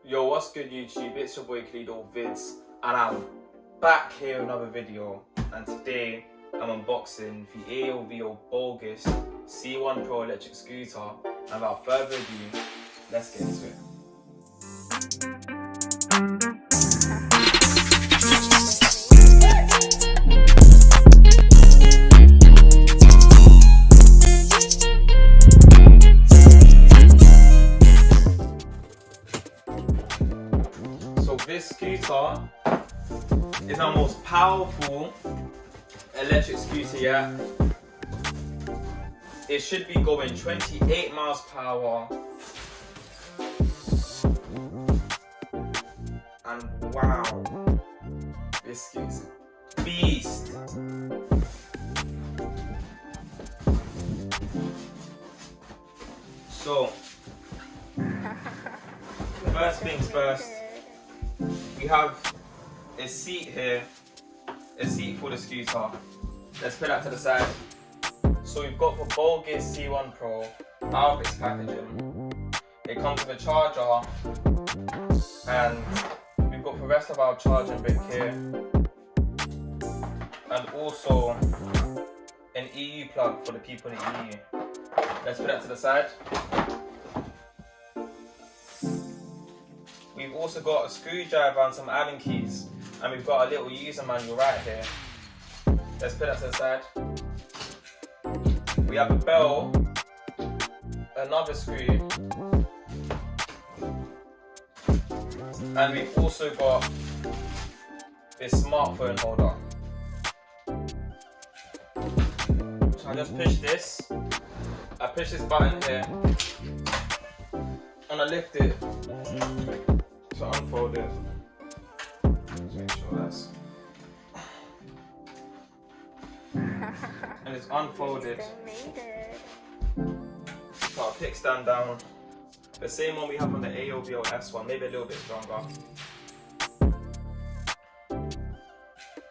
Yo, what's good YouTube? It's your boy Aovo Vids and I'm back here with another video, and today I'm unboxing the Aovo Bogist C1 Pro electric scooter, and without further ado, let's get into it. So this scooter is our most powerful electric scooter yet. It should be going 28 miles per hour. And wow, this scooter's a beast. So, first things first. We have a seat here, a seat for the scooter. Let's put that to the side. So we've got the Bogist C1 Pro out of its packaging. It comes with a charger, and we've got the rest of our charging bit here, and also an EU plug for the people in the EU. Let's put that to the side. We've also got a screwdriver and some Allen keys, and we've got a little user manual right here. Let's put that to the side. We have a bell, another screw, and we've also got this smartphone holder. So I just push this. I push this button here, and I lift it to unfold it. Let's make sure that's. And it's unfolded. So our kickstand down. The same one we have on the Aovo S1, maybe a little bit stronger.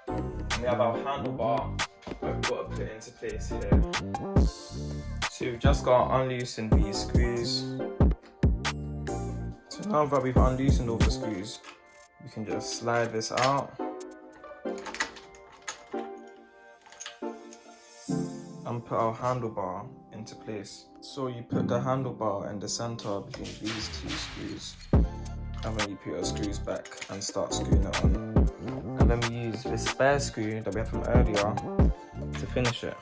And we have our handlebar we've got to put into place here. So we've just got to unloosen these screws. So now that we've unloosened all the screws, we can just slide this out and put our handlebar into place. So you put the handlebar in the center between these two screws, and then you put your screws back and start screwing it on. And then we use this spare screw that we had from earlier to finish it.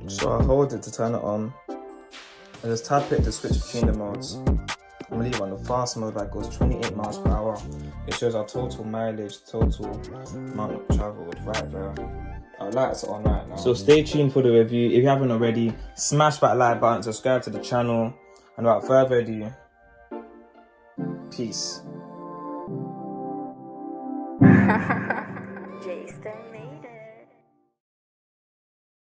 So I hold it to turn it on, and just tap it to switch between the modes. I'm gonna leave it on the fast mode that goes 28 miles per hour. It shows our total mileage, total amount traveled right there. Our lights are on right now. So stay tuned for the review. If you haven't already, smash that like button, subscribe to the channel, and without further ado, peace. Jason made it.